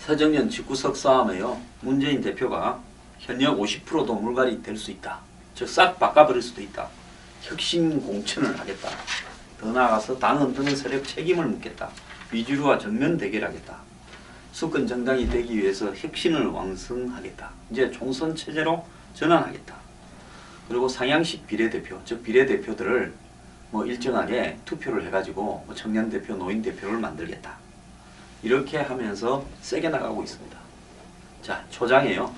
새정년 집구석 싸움에요. 문재인 대표가 현역 50%도 물갈이 될 수 있다. 즉 싹 바꿔버릴 수도 있다. 혁신 공천을 하겠다. 더 나아가서 당 흔드는 세력 책임을 묻겠다. 위주류와 정면 대결하겠다. 수권 정당이 되기 위해서 혁신을 왕성하겠다. 이제 총선 체제로 전환하겠다. 그리고 상향식 비례대표, 즉 비례대표들을 일정하게 투표를 해가지고 청년 대표, 노인 대표를 만들겠다. 이렇게 하면서 세게 나가고 있습니다. 자, 초장이에요.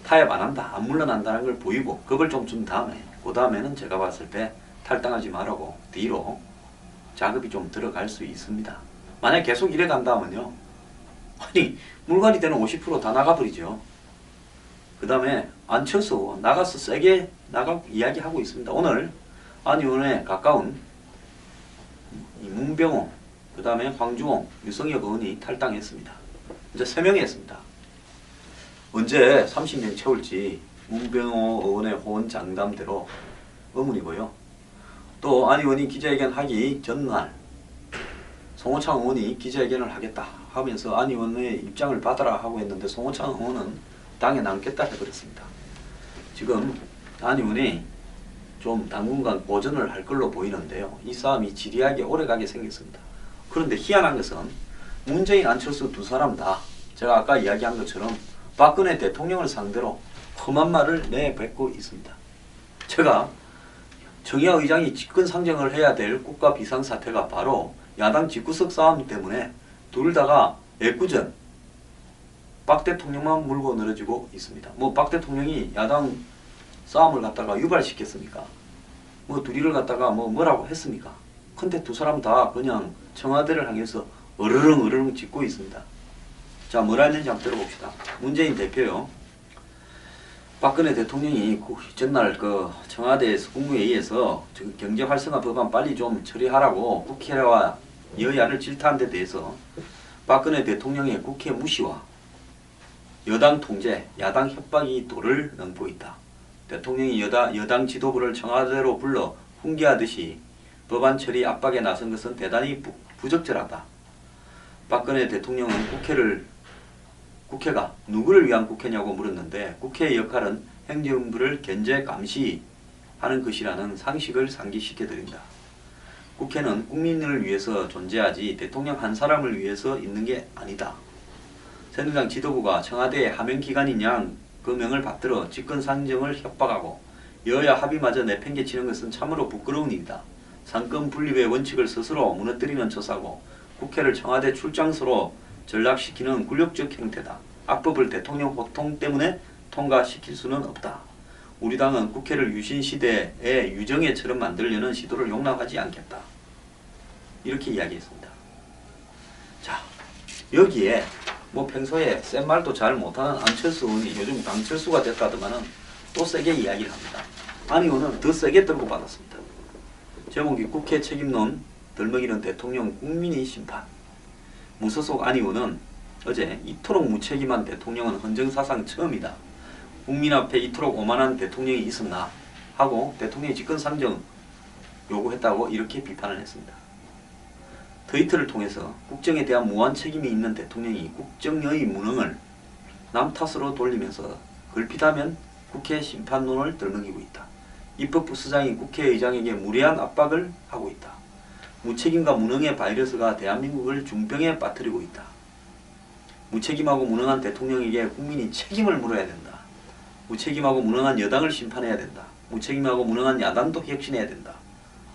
타협 안 한다, 안 물러난다는 걸 보이고 겁을 좀 준 다음에 그 다음에는 제가 봤을 때 탈당하지 말라고 뒤로 자급이 좀 들어갈 수 있습니다. 만약 계속 이래 간다면요, 아니 물갈이 되는 50% 다 나가버리죠. 그 다음에 안철수 나가서 세게 이야기하고 있습니다. 오늘 안 의원에 가까운 문병호, 그 다음에 황주홍, 유성혁 의원이 탈당했습니다. 이제 3명이 했습니다. 언제 30년 채울지 문병호 의원의 호언 장담대로 의문이고요. 또 안 의원이 기자회견 하기 전날 송호창 의원이 기자회견을 하겠다 하면서 안 의원의 입장을 받아라 하고 했는데 송호창 의원은 당에 남겠다 해버렸습니다. 지금 안 의원이 좀 당분간 보전을 할 걸로 보이는데요. 이 싸움이 지리하게 오래가게 생겼습니다. 그런데 희한한 것은 문재인, 안철수 두 사람 다 제가 아까 이야기한 것처럼 박근혜 대통령을 상대로 험한 말을 내뱉고 있습니다. 제가 정의화 의장이 직권 상정을 해야 될 국가 비상사태가 바로 야당 집구석 싸움 때문에 둘 다가 애꿎은 박 대통령만 물고 늘어지고 있습니다. 박 대통령이 야당 싸움을 갖다가 유발시켰습니까? 둘이를 갖다가 뭐라고 했습니까? 근데 두 사람 다 그냥 청와대를 향해서 으르렁 짖고 있습니다. 자, 뭐라 했는지 한번 들어봅시다. 문재인 대표요. 박근혜 대통령이 전날 청와대에서 국무회의에서 경제활성화 법안 빨리 좀 처리하라고 국회와 여야를 질타한 데 대해서 박근혜 대통령의 국회 무시와 여당 통제, 야당 협박이 도를 넘고 있다. 대통령이 여당 지도부를 청와대로 불러 훈계하듯이 법안 처리 압박에 나선 것은 대단히 부적절하다. 박근혜 대통령은 국회가 누구를 위한 국회냐고 물었는데 국회의 역할은 행정부를 견제 감시하는 것이라는 상식을 상기시켜드린다. 국회는 국민을 위해서 존재하지 대통령 한 사람을 위해서 있는 게 아니다. 새누리당 지도부가 청와대의 하명기관인 양 그 명을 받들어 직권상정을 협박하고 여야 합의마저 내팽개치는 것은 참으로 부끄러운 일이다. 상권 분립의 원칙을 스스로 무너뜨리는 처사고 국회를 청와대 출장소로 전락시키는 굴욕적 행태다. 악법을 대통령 호통 때문에 통과시킬 수는 없다. 우리 당은 국회를 유신시대의 유정회처럼 만들려는 시도를 용납하지 않겠다. 이렇게 이야기했습니다. 자, 여기에 평소에 센 말도 잘 못하는 안철수 의원이 요즘 강철수가 됐다더만은 또 세게 이야기를 합니다. 안 의원은 더 세게 들고 받았습니다. 제목이 국회 책임론 덜먹이는 대통령 국민의 심판. 무소속 안 의원은 어제 이토록 무책임한 대통령은 헌정사상 처음이다. 국민 앞에 이토록 오만한 대통령이 있었나 하고 대통령의 직권상정 요구했다고 이렇게 비판을 했습니다. 트위터를 통해서 국정에 대한 무한 책임이 있는 대통령이 국정의 무능을 남 탓으로 돌리면서 걸핏하면 국회 심판론을 덜먹이고 있다. 입법부 수장이 국회의장에게 무례한 압박을 하고 있다. 무책임과 무능의 바이러스가 대한민국을 중병에 빠뜨리고 있다. 무책임하고 무능한 대통령에게 국민이 책임을 물어야 된다. 무책임하고 무능한 여당을 심판해야 된다. 무책임하고 무능한 야당도 혁신해야 된다.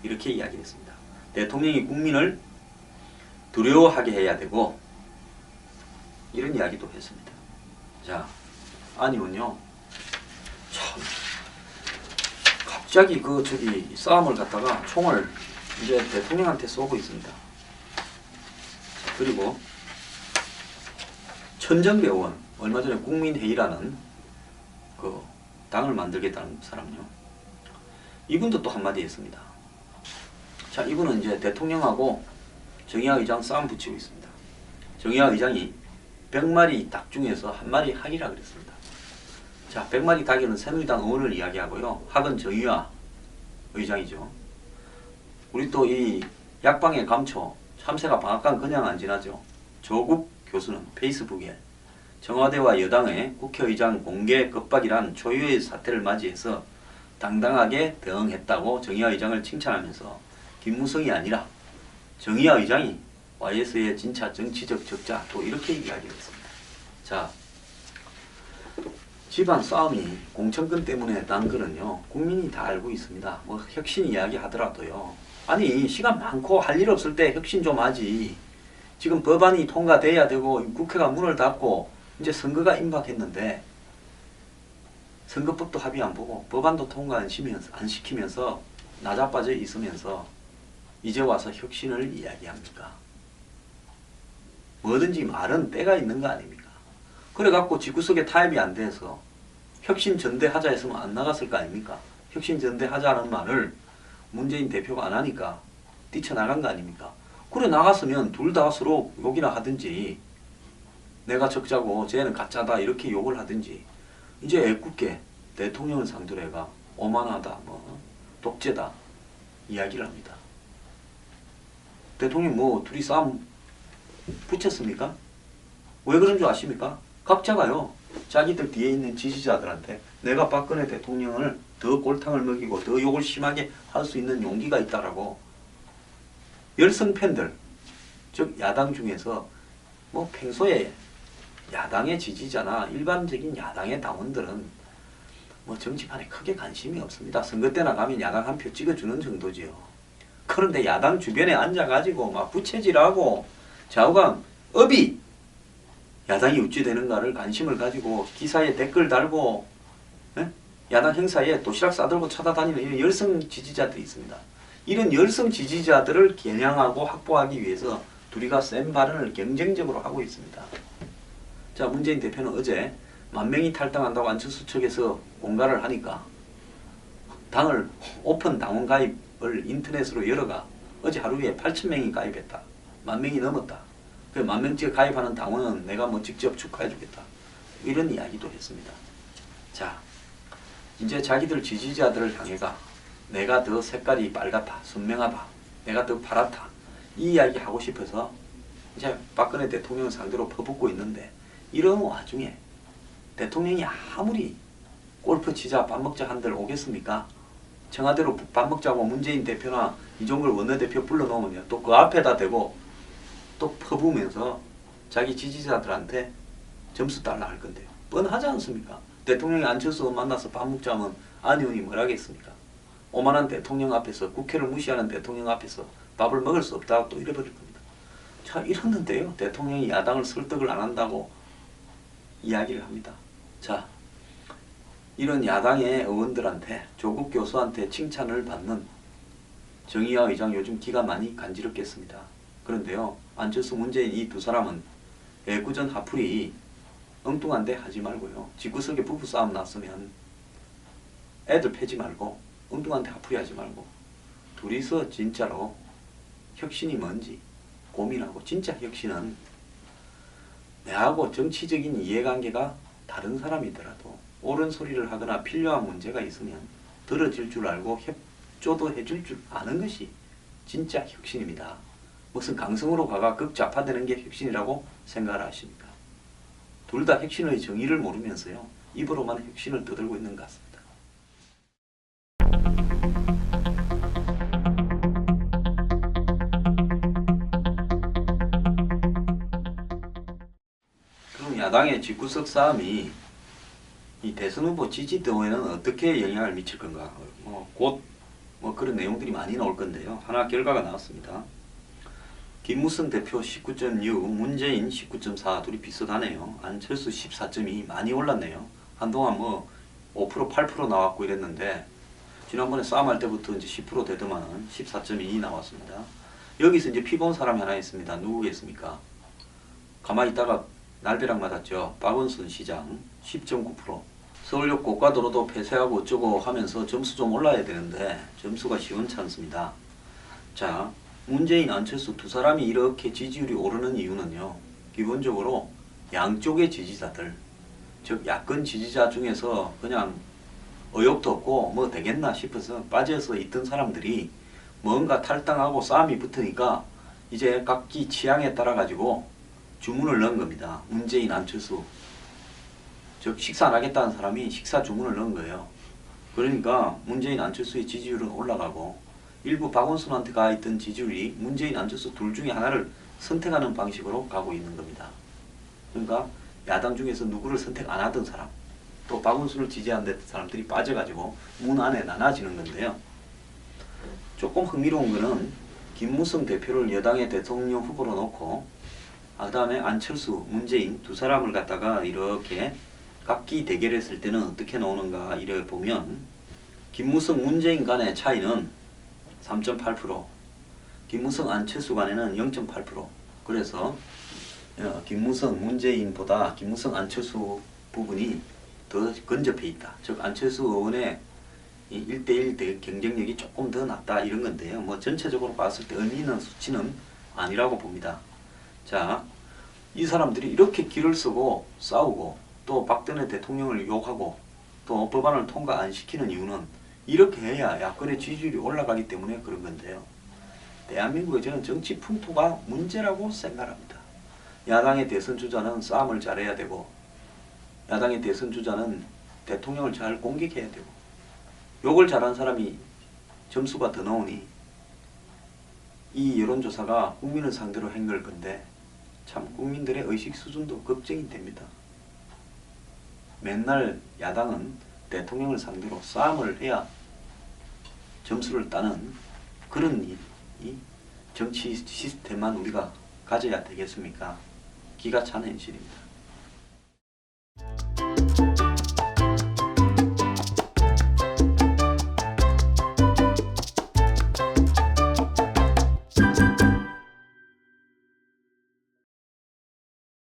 이렇게 이야기했습니다. 대통령이 국민을 두려워하게 해야 되고 이런 이야기도 했습니다. 자, 안 의원요. 참 갑자기 싸움을 갖다가 총을 이제 대통령한테 쏘고 있습니다. 그리고 천정배 의원, 얼마 전에 국민회의라는 당을 만들겠다는 사람요. 이분도 또 한마디 했습니다. 자, 이분은 이제 대통령하고 정의화 의장 싸움 붙이고 있습니다. 정의화 의장이 100마리 닭 중에서 한 마리 학이라 그랬습니다. 자, 100마리 닭에는 새누리당 의원을 이야기하고요. 학은 정의화 의장이죠. 우리 또 이 약방의 감초 참새가 방앗간 그냥 안 지나죠. 조국 교수는 페이스북에 청와대와 여당의 국회의장 공개 겁박이란 초유의 사태를 맞이해서 당당하게 대응했다고 정의화 의장을 칭찬하면서 김무성이 아니라 정의화 의장이 YS의 진짜 정치적 적자 또 이렇게 이야기했습니다. 자, 집안 싸움이 공천권 때문에 난 거는요 국민이 다 알고 있습니다. 뭐 혁신 이야기 하더라도요. 아니 시간 많고 할 일 없을 때 혁신 좀 하지. 지금 법안이 통과돼야 되고 국회가 문을 닫고 이제 선거가 임박했는데 선거법도 합의 안 보고 법안도 통과 안 시키면서 나자빠져 있으면서 이제 와서 혁신을 이야기합니까? 뭐든지 말은 때가 있는 거 아닙니까? 그래갖고 집구석에 타협이 안 돼서 혁신 전대하자 했으면 안 나갔을 거 아닙니까? 혁신 전대하자는 말을 문재인 대표가 안 하니까 뛰쳐나간 거 아닙니까? 그래 나갔으면 둘 다 서로 욕이나 하든지 내가 적자고 쟤는 가짜다 이렇게 욕을 하든지 이제 애꿎게 대통령을 상대로 해가 오만하다 뭐 독재다 이야기를 합니다. 대통령 뭐 둘이 싸움 붙였습니까? 왜 그런 줄 아십니까? 각자가요 자기들 뒤에 있는 지지자들한테 내가 박근혜 대통령을 더 골탕을 먹이고 더 욕을 심하게 할 수 있는 용기가 있다라고 열성 팬들 즉 야당 중에서 뭐 평소에 야당의 지지자나 일반적인 야당의 당원들은 뭐 정치판에 크게 관심이 없습니다. 선거 때나 가면 야당 한 표 찍어주는 정도지요. 그런데 야당 주변에 앉아가지고 막 부채질하고 좌우강 업이 야당이 어찌 되는가를 관심을 가지고 기사에 댓글 달고 야당 행사에 도시락 싸들고 찾아다니는 이런 열성 지지자들이 있습니다. 이런 열성 지지자들을 겨냥하고 확보하기 위해서 둘이가 센 발언을 경쟁적으로 하고 있습니다. 자, 문재인 대표는 어제 10,000명이 탈당한다고 안철수 측에서 공갈을 하니까 당을 오픈 당원 가입을 인터넷으로 열어가 어제 하루에 8,000명이 가입했다. 10,000명이 넘었다. 그 10,000명째 가입하는 당원은 내가 뭐 직접 축하해주겠다. 이런 이야기도 했습니다. 자, 이제 자기들 지지자들을 향해가 내가 더 색깔이 빨갛다, 선명하다, 내가 더 파랗다 이 이야기 하고 싶어서 이제 박근혜 대통령 상대로 퍼붓고 있는데 이런 와중에 대통령이 아무리 골프 치자 밥 먹자 한들 오겠습니까? 청와대로 밥 먹자고 문재인 대표나 이종걸 원내대표 불러놓으면 또 그 앞에다 대고 또 퍼부으면서 자기 지지자들한테 점수 달라 할 건데요. 뻔하지 않습니까? 대통령이 안철수 만나서 밥 먹자면 안 의원이 뭘 하겠습니까? 오만한 대통령 앞에서 국회를 무시하는 대통령 앞에서 밥을 먹을 수 없다고 또 이래버릴 겁니다. 자, 이러는데요. 대통령이 야당을 설득을 안 한다고 이야기를 합니다. 자, 이런 야당의 의원들한테 조국 교수한테 칭찬을 받는 정의화 의장 요즘 기가 많이 간지럽겠습니다. 그런데요. 안철수 문재인 이 두 사람은 애구전 하풀이 엉뚱한데 하지 말고요. 집구석에 부부싸움 났으면 애들 패지 말고 엉뚱한데 하풀이 하지 말고 둘이서 진짜로 혁신이 뭔지 고민하고 진짜 혁신은 내하고 정치적인 이해관계가 다른 사람이더라도 옳은 소리를 하거나 필요한 문제가 있으면 들어줄 줄 알고 협조도 해줄 줄 아는 것이 진짜 혁신입니다. 무슨 강성으로 가가 극좌파되는 게 혁신이라고 생각을 하십니까? 둘 다 혁신의 정의를 모르면서요. 입으로만 혁신을 떠들고 있는 것 같습니다. 그럼 야당의 집구석 싸움이 이 대선 후보 지지도에는 어떻게 영향을 미칠 건가? 곧 그런 내용들이 많이 나올 건데요. 하나 결과가 나왔습니다. 김무성 대표 19.6, 문재인 19.4 둘이 비슷하네요. 안철수 14.2 많이 올랐네요. 한동안 5% 8% 나왔고 이랬는데 지난번에 싸움할 때부터 이제 10% 되더만은 14.2 나왔습니다. 여기서 이제 피 본 사람이 하나 있습니다. 누구겠습니까? 가만히 있다가 날벼락 맞았죠. 박원순 시장 10.9%. 서울역 고가도로도 폐쇄하고 어쩌고 하면서 점수 좀 올라야 되는데 점수가 시원치 않습니다. 자, 문재인, 안철수 두 사람이 이렇게 지지율이 오르는 이유는요. 기본적으로 양쪽의 지지자들, 즉 야권 지지자 중에서 그냥 의욕도 없고 뭐 되겠나 싶어서 빠져서 있던 사람들이 뭔가 탈당하고 싸움이 붙으니까 이제 각기 취향에 따라 가지고 주문을 넣은 겁니다. 문재인, 안철수 즉 식사 안 하겠다는 사람이 식사 주문을 넣은 거예요. 그러니까 문재인 안철수의 지지율은 올라가고 일부 박원순한테 가 있던 지지율이 문재인 안철수 둘 중에 하나를 선택하는 방식으로 가고 있는 겁니다. 그러니까 야당 중에서 누구를 선택 안 하던 사람 또 박원순을 지지하는 사람들이 빠져가지고 문 안에 나눠지는 건데요. 조금 흥미로운 거는 김무성 대표를 여당의 대통령 후보로 놓고 그 다음에 안철수, 문재인 두 사람을 갖다가 이렇게 각기 대결했을 때는 어떻게 나오는가 이래 보면 김무성, 문재인 간의 차이는 3.8%, 김무성, 안철수 간에는 0.8%. 그래서 김무성, 문재인보다 김무성, 안철수 부분이 더 근접해 있다. 즉 안철수 의원의 1대1 경쟁력이 조금 더 낮다 이런 건데요. 뭐 전체적으로 봤을 때 의미 있는 수치는 아니라고 봅니다. 자, 이 사람들이 이렇게 기를 쓰고 싸우고 또 박근혜 대통령을 욕하고 또 법안을 통과 안 시키는 이유는 이렇게 해야 야권의 지지율이 올라가기 때문에 그런 건데요. 대한민국의 저는 정치 풍토가 문제라고 생각합니다. 야당의 대선 주자는 싸움을 잘해야 되고 야당의 대선 주자는 대통령을 잘 공격해야 되고 욕을 잘한 사람이 점수가 더 나오니 이 여론조사가 국민을 상대로 한 걸 건데 참 국민들의 의식 수준도 걱정이 됩니다. 맨날 야당은 대통령을 상대로 싸움을 해야 점수를 따는 그런 이 정치 시스템만 우리가 가져야 되겠습니까? 기가 찬 현실입니다.